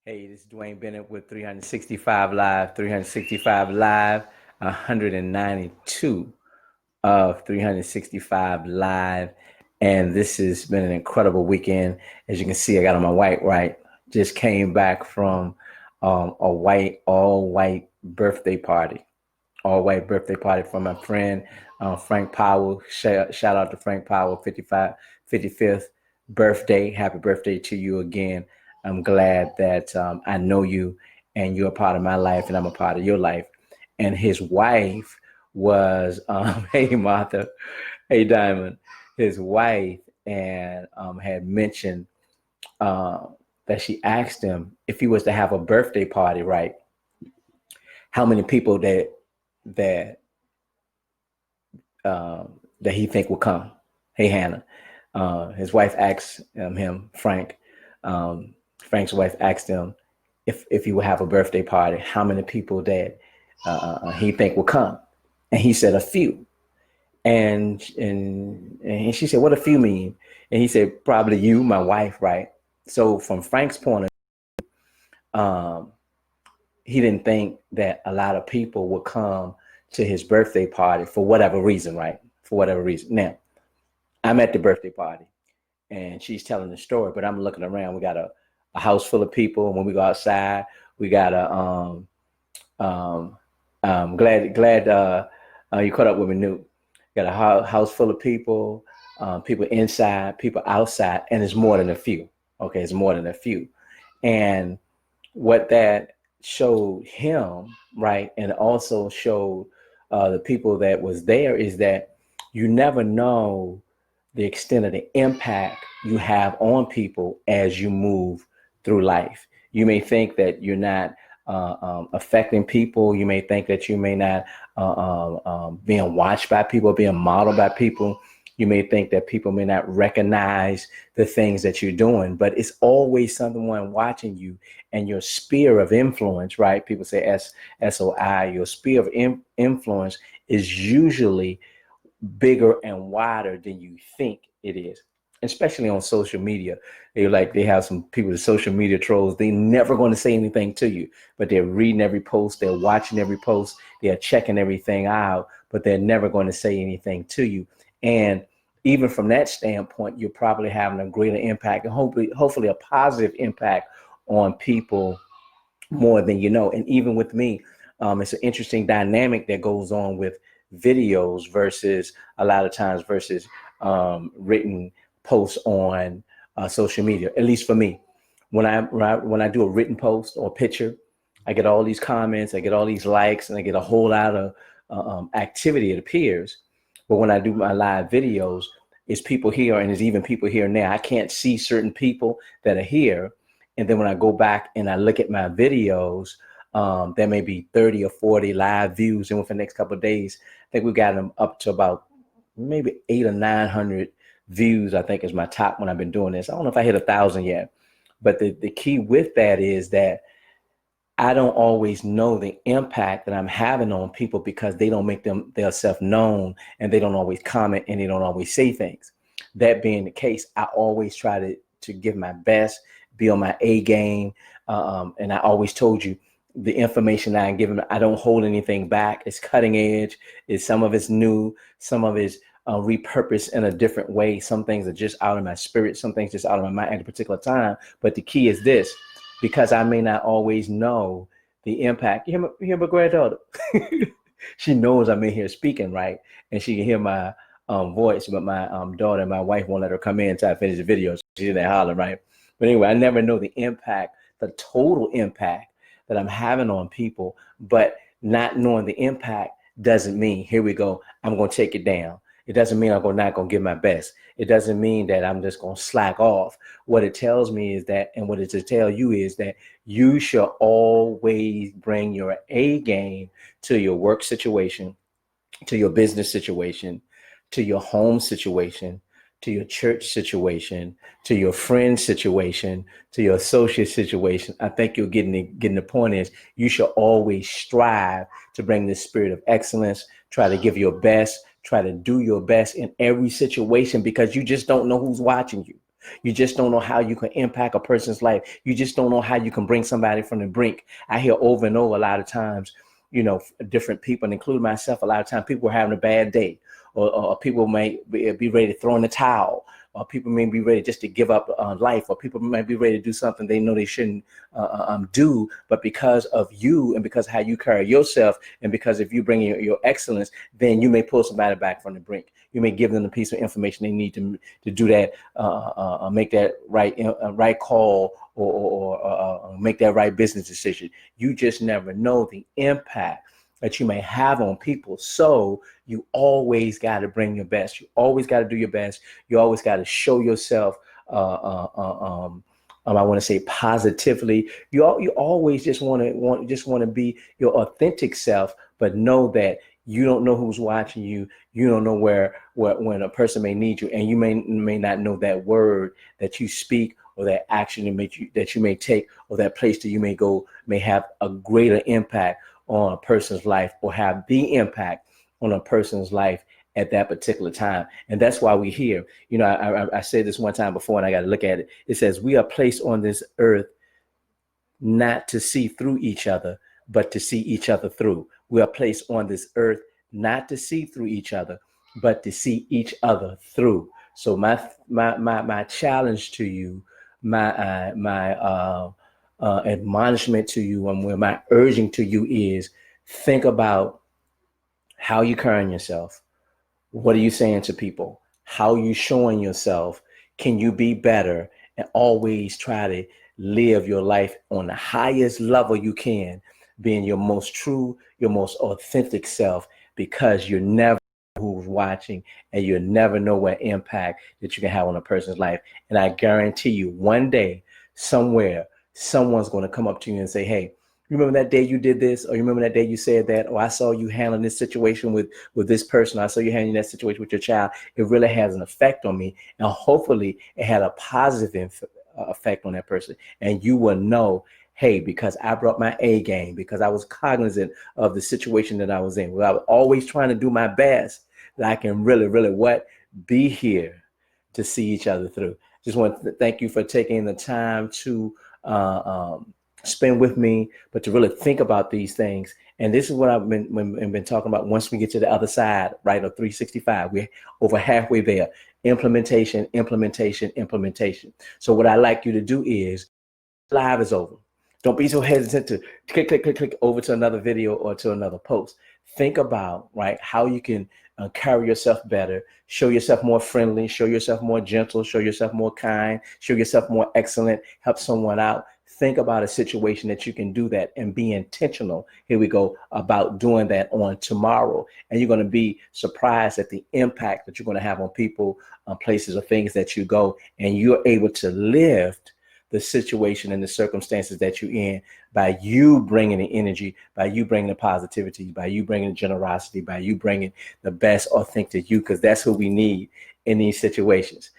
Hey, this is Dwayne Bennett with 365 Live, 365 Live, 192 of 365 Live. And this has been an incredible weekend. As you can see, I got on my white, right? Just came back from all white birthday party. All white birthday party from my friend Frank Powell. Shout out to Frank Powell, 55th birthday. Happy birthday to you again. I'm glad that I know you and you're a part of my life and I'm a part of your life. And his wife was, hey Martha, hey Diamond, his wife and had mentioned uh, that she asked him if he was to have a birthday party, right? How many people that that he think will come. Hey, Hannah. His wife asked him, Frank. Frank's wife asked him if he would have a birthday party, how many people that he think will come, and he said a few. And she said, "What a few mean?" And he said, "Probably you, my wife, right?" So from Frank's point um, he didn't think that a lot of people would come to his birthday party for whatever reason, right? For whatever reason. Now, I'm at the birthday party and she's telling the story, but I'm looking around. We got a house full of people. And when we go outside, we got um, glad you caught up with me, Newt. Got a house full of people, people inside, people outside, and it's more than a few. Okay, it's more than a few. And what that showed him, right, and also showed the people that was there is that you never know the extent of the impact you have on people as you move through life. You may think that you're not affecting people. You may think that you may not being watched by people, being modeled by people. You may think that people may not recognize the things that you're doing, but it's always someone watching you and your sphere of influence, right? People say SOI, your sphere of influence is usually bigger and wider than you think it is, especially on social media. They have some people, the social media trolls, they never going to say anything to you, but they're reading every post, they're watching every post, they're checking everything out, but they're never going to say anything to you. And even from that standpoint, you're probably having a greater impact and hopefully a positive impact on people more than you know. And even with me, it's an interesting dynamic that goes on with videos versus a lot of times versus written posts on social media. At least for me, when I do a written post or picture, I get all these comments, I get all these likes, and I get a whole lot of activity. It appears, but when I do my live videos, it's people here, and there's even people here now. I can't see certain people that are here, and then when I go back and I look at my videos, there may be 30 or 40 live views, and within the next couple of days, I think we got them up to about maybe 800 or 900 views. I think is my top when I've been doing this. I don't know if I hit 1,000 yet, but the key with that is that I don't always know the impact that I'm having on people because they don't make their self known and they don't always comment and they don't always say things. That being the case, I always try to give my best, be on my A game. And I always told you the information that I'm giving, I don't hold anything back. It's cutting edge. Some of it's new, some of it's repurposed in a different way. Some things are just out of my spirit. Some things just out of my mind at a particular time. But the key is this, because I may not always know the impact. You hear my granddaughter? She knows I'm in here speaking, right? And she can hear my voice, but my daughter and my wife won't let her come in until I finish the video. So she's in there hollering, right? But anyway, I never know the impact, the total impact that I'm having on people, but not knowing the impact doesn't mean, here we go, I'm going to take it down. It doesn't mean I'm not going to give my best. It doesn't mean that I'm just going to slack off. What it tells me is that, and what it to tell you is that you should always bring your A game to your work situation, to your business situation, to your home situation, to your church situation, to your friend situation, to your associate situation. I think you're getting the point is you should always strive to bring this spirit of excellence, try to give your best, try to do your best in every situation because you just don't know who's watching you. You just don't know how you can impact a person's life. You just don't know how you can bring somebody from the brink. I hear over and over a lot of times, different people, including myself, a lot of times people are having a bad day, or people may be ready to throw in the towel, or people may be ready just to give up life, or people might be ready to do something they know they shouldn't do, but because of you and because of how you carry yourself and because if you bring your excellence, then you may pull somebody back from the brink. You may give them the piece of information they need to do that, make that right call, or make that right business decision. You just never know the impact that you may have on people. So you always got to bring your best. You always got to do your best. You always got to show yourself. I want to say positively. You always just want to be your authentic self, but know that you don't know who's watching you. You don't know where when a person may need you, and you may not know that word that you speak or that action that you may take or that place that you may go may have a greater impact on a person's life or have the impact on a person's life at that particular time. And that's why we're here. I said this one time before and I got to look at it. It says we are placed on this earth not to see through each other, but to see each other through. We are placed on this earth not to see through each other, but to see each other through. So my challenge to you, my admonishment to you, and my urging to you is think about how you carrying yourself. What are you saying to people? How are you showing yourself? Can you be better? And always try to live your life on the highest level you can, being your most true, your most authentic self, because you're never who's watching and you'll never know what impact that you can have on a person's life. And I guarantee you one day, somewhere, someone's going to come up to you and say, hey, you remember that day you did this, or you remember that day you said that, or I saw you handling this situation with this person. I saw you handling that situation with your child. It really has an effect on me. And hopefully it had a positive effect on that person. And you will know, hey, because I brought my A game, because I was cognizant of the situation that I was in. Well, I was always trying to do my best that I can really, really be here to see each other through. Just want to thank you for taking the time to spend with me, but to really think about these things. And this is what I've been talking about. Once we get to the other side, right, of 365, we're over halfway there. Implementation. So what I like you to do is, live is over. Don't be so hesitant to click over to another video or to another post. Think about, right, how you can carry yourself better, show yourself more friendly, show yourself more gentle, show yourself more kind, show yourself more excellent, help someone out. Think about a situation that you can do that and be intentional. Here we go about doing that on tomorrow. And you're going to be surprised at the impact that you're going to have on people, places or things that you go, and you're able to lift the situation and the circumstances that you're in by you bringing the energy, by you bringing the positivity, by you bringing the generosity, by you bringing the best authentic you, because that's who we need in these situations.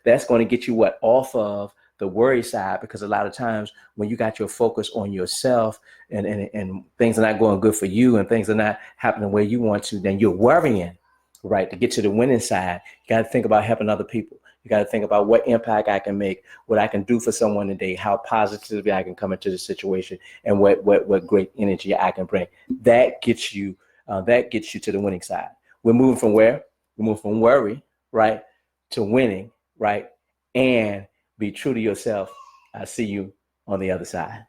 That's going to get you off of the worry side, because a lot of times when you got your focus on yourself and things are not going good for you and things are not happening the way you want to, then you're worrying, right? To get to the winning side, you got to think about helping other people. You got to think about what impact I can make, what I can do for someone today, how positively I can come into the situation, and what great energy I can bring. That gets you to the winning side. We're moving from where? We move from worry, right, to winning, right, and be true to yourself. I see you on the other side.